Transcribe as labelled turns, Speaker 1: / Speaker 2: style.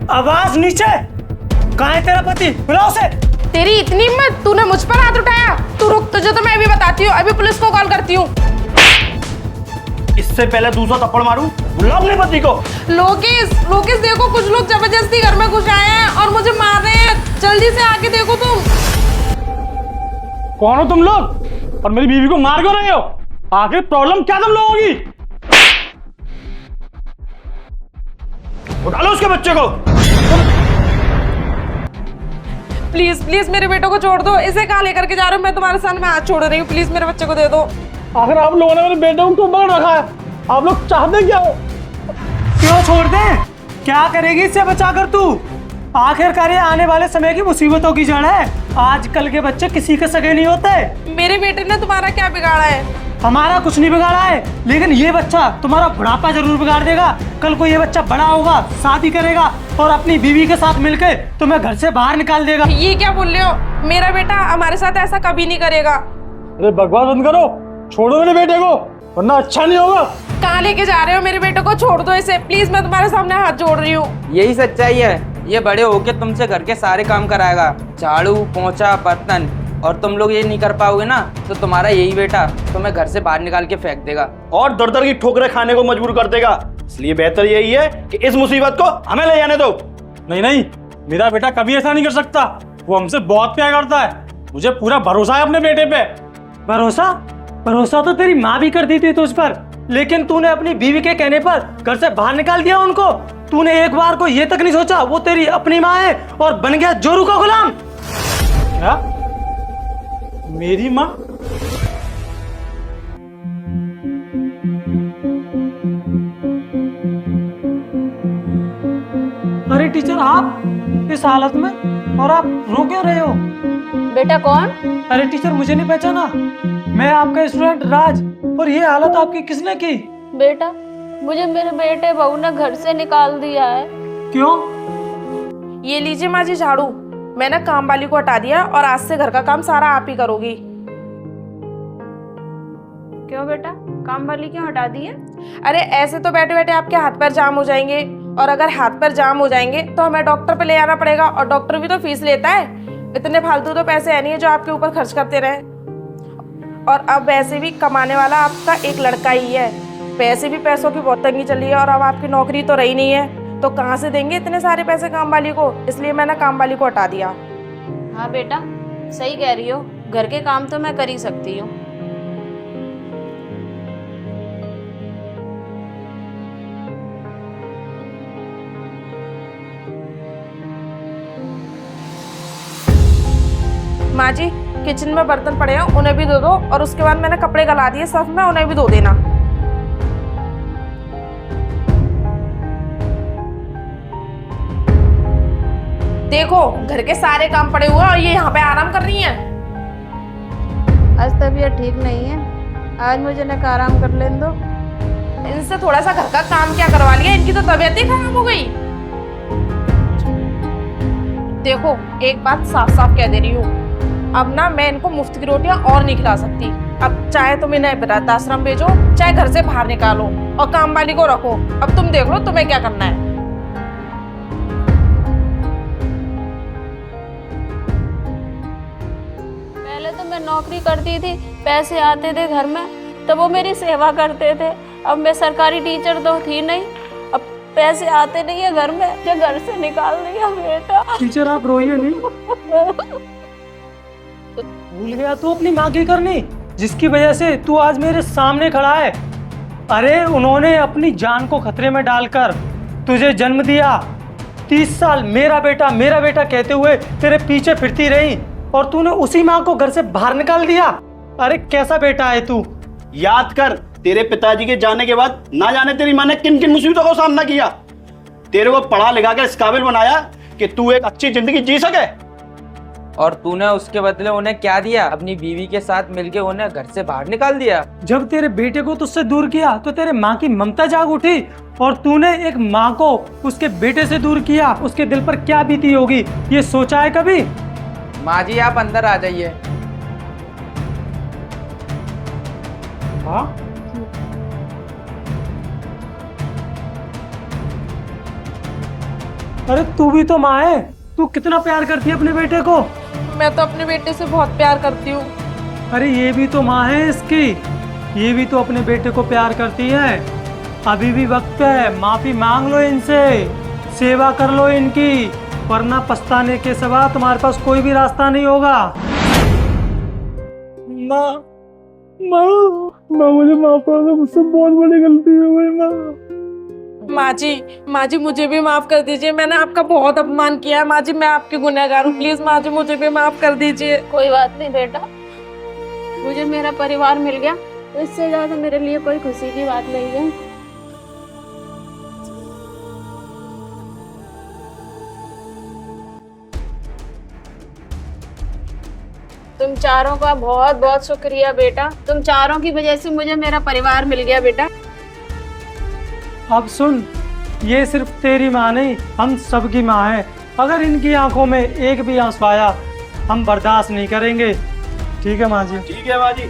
Speaker 1: आवाज नीचे। कहाँ है तेरा पति? बुला उसे।
Speaker 2: तेरी इतनी हिम्मत, तूने मुझ पर हाथ उठाया? तू रुक, तुझे तो मैं अभी बताती हूँ, अभी पुलिस को कॉल करती हूँ।
Speaker 1: इससे पहले दूसरा थप्पड़ मारूं? बुला अपने पति को।
Speaker 2: लोकेश, लोकेश देखो, कुछ लोग जबरदस्ती घर में घुस आए हैं और मुझे मार रहे हैं। जल्दी से आके देखो तुम।
Speaker 3: कौन हो तुम लोग और मेरी बीवी को मार क्यों रहे हो? आखिर प्रॉब्लम क्या तुम लोगों की?
Speaker 1: उठा लो उसके बच्चे को।
Speaker 2: प्लीज प्लीज मेरे बेटो को छोड़ दो। इसे कहाँ लेकर के जा रहे हो? मैं तुम्हारे सामने हाथ छोड़ रही हूँ। प्लीज मेरे बच्चे को दे दो।
Speaker 3: आखिर आप लोगों ने मेरे बेटे को क्यों पकड़ रखा है? आप लोग चाहते क्या हो?
Speaker 1: क्यों छोड़ दें? क्या करेगी इससे बचाकर तू? आखिरकार ये आने वाले समय की मुसीबतों की जड़ है। आजकल के बच्चे किसी के सगे नहीं होते।
Speaker 2: मेरे बेटे ने तुम्हारा क्या बिगाड़ा है?
Speaker 1: हमारा कुछ नहीं बिगाड़ा है, लेकिन ये बच्चा तुम्हारा बुढ़ापा जरूर बिगाड़ देगा। कल को ये बच्चा बड़ा होगा, शादी करेगा और अपनी बीवी के साथ मिलकर तुम्हें घर से बाहर निकाल देगा।
Speaker 2: ये क्या बोल रहे हो? मेरा बेटा हमारे साथ ऐसा कभी नहीं करेगा।
Speaker 3: अरे बकवास बंद करो, छोड़ो मेरे बेटे को, वरना अच्छा नहीं होगा।
Speaker 2: कहाँ लेके जा रहे हो? मेरे बेटे को छोड़ दो इसे प्लीज। मैं तुम्हारे सामने हाथ जोड़ रही हूँ।
Speaker 4: यही सच्चाई है। ये बड़े होके तुमसे घर के सारे काम कराएगा, झाड़ू पोंछा बर्तन, और तुम लोग ये नहीं कर पाओगे ना तो तुम्हारा यही बेटा तुम्हें घर से बाहर निकाल के फेंक देगा
Speaker 1: और दर दर की ठोकरें खाने को मजबूर कर देगा। इसलिए बेहतर यही है कि इस मुसीबत को हमें ले जाने दो।
Speaker 3: नहीं नहीं, मेरा बेटा कभी ऐसा नहीं कर सकता। वो हमसे बहुत प्यार करता है, मुझे पूरा भरोसा है अपने बेटे पे।
Speaker 1: भरोसा? भरोसा तो तेरी माँ भी करती थी तुझ पर, लेकिन तूने अपनी बीवी के कहने पर घर से बाहर निकाल दिया उनको। तूने एक बार को ये तक नहीं सोचा वो तेरी अपनी माँ है और बन गया जोरू का गुलाम।
Speaker 3: क्या? मेरी माँ?
Speaker 1: अरे टीचर, आप इस हालत में और आप रो क्यों रहे हो?
Speaker 5: बेटा कौन?
Speaker 1: अरे टीचर, मुझे नहीं पहचाना? मैं आपका स्टूडेंट राज। और ये हालत आपकी किसने की?
Speaker 5: बेटा मुझे मेरे बेटे बहू ने घर से निकाल दिया है।
Speaker 1: क्यों?
Speaker 2: ये लीजिए माँ जी झाड़ू। मैंने काम वाली को हटा दिया और आज से घर का काम सारा आप ही करोगी।
Speaker 5: क्यों बेटा, काम वाली क्यों हटा दी है?
Speaker 2: अरे ऐसे तो बैठे बैठे आपके हाथ पैर जाम हो जाएंगे, और अगर हाथ पैर जाम हो जाएंगे तो हमें डॉक्टर पे ले आना पड़ेगा, और डॉक्टर भी तो फीस लेता है। इतने फालतू तो पैसे है नहीं है जो आपके ऊपर खर्च करते रहे। और अब वैसे भी कमाने वाला आपका एक लड़का ही है। पैसे भी पैसों की बहुत तंगी चल रही है, और अब आपकी नौकरी तो रही नहीं है, तो कहाँ से देंगे इतने सारे पैसे काम वाली को? इसलिए मैंने काम वाली को हटा दिया।
Speaker 5: हाँ बेटा सही कह रही हो, घर के काम तो मैं कर ही सकती हूँ।
Speaker 2: माँ जी किचन में बर्तन पड़े हैं, उन्हें भी दे दो, और उसके बाद मैंने कपड़े गला दिए सर्फ में, उन्हें भी धो देना। देखो घर के सारे काम पड़े हुए हैं और ये यहाँ पे आराम कर रही हैं।
Speaker 5: आज तबीयत ठीक नहीं है, आज मुझे न आराम कर लेने दो।
Speaker 2: इनसे थोड़ा सा घर का काम क्या करवा लिया, इनकी तो तबीयत ही खराब हो गई। देखो एक बात साफ साफ कह दे रही हूँ, अब ना मैं इनको मुफ्त की रोटियां और नहीं खिला सकती। अब चाहे तुम इन्हें वृद्धाश्रम भेजो, चाहे घर से बाहर निकालो, और काम वाली को रखो। अब तुम देख लो तुम्हें क्या करना है।
Speaker 5: पहले तो मैं नौकरी करती थी, पैसे आते थे घर में तो वो मेरी सेवा करते थे। अब मैं सरकारी टीचर तो थी नहीं, अब पैसे आते नहीं है घर में, जो घर से निकाल दिया बेटा।
Speaker 1: टीचर आप रोइए नहीं। भूल गया तू अपनी माँ की करनी, जिसकी वजह से तू आज मेरे सामने खड़ा है। अरे उन्होंने अपनी जान को खतरे में डालकर तुझे जन्म दिया। 30 साल मेरा बेटा कहते हुए तेरे पीछे फिरती रही, और तूने उसी माँ को घर से बाहर निकाल दिया। अरे कैसा बेटा है तू?
Speaker 6: याद कर, तेरे पिताजी के जाने के बाद ना जाने तेरी माँ ने किन किन मुसीबतों का सामना किया। तेरे को पढ़ा लिखा कर इस काबिल बनाया कि तू एक अच्छी जिंदगी जी सके,
Speaker 4: और तूने उसके बदले उन्हें क्या दिया? अपनी बीवी के साथ मिलके उन्हें घर से बाहर निकाल दिया।
Speaker 1: जब तेरे बेटे को तुझसे दूर किया तो तेरे माँ की ममता जाग उठी, और तूने एक माँ को उसके बेटे से दूर किया। उसके दिल पर क्या बीती होगी ये सोचा है कभी?
Speaker 4: माँ जी आप अंदर आ जाइए।
Speaker 1: हाँ? अरे तू भी तो माँ है, तू कितना प्यार करती है अपने बेटे को।
Speaker 2: मैं तो अपने बेटे से बहुत प्यार करती हूँ।
Speaker 1: अरे ये भी तो माँ है इसकी, ये भी तो अपने बेटे को प्यार करती है। अभी भी वक्त है, माफी मांग लो इनसे, सेवा कर लो इनकी, वरना पछताने के सिवा तुम्हारे पास कोई भी रास्ता नहीं होगा। माँ माँ माँ मुझे माफ कर दो, मुझसे बहुत बड़ी गलती हो गई माँ।
Speaker 2: माँ जी मुझे भी माफ कर दीजिए, मैंने आपका बहुत अपमान किया है। माँ जी मैं आपकी गुनहगार हूँ, प्लीज माँ जी मुझे भी माफ कर दीजिए।
Speaker 5: कोई बात नहीं बेटा, मुझे मेरा परिवार मिल गया तो इससे ज्यादा मेरे लिए कोई खुशी की बात नहीं है। तुम चारों का बहुत बहुत शुक्रिया बेटा, तुम चारों की वजह से मुझे मेरा परिवार मिल गया बेटा।
Speaker 1: अब सुन, ये सिर्फ तेरी माँ नहीं, हम सबकी माँ है। अगर इनकी आंखों में एक भी आंसू आया हम बर्दाश्त नहीं करेंगे। ठीक है माँ जी।
Speaker 6: ठीक है माँ जी।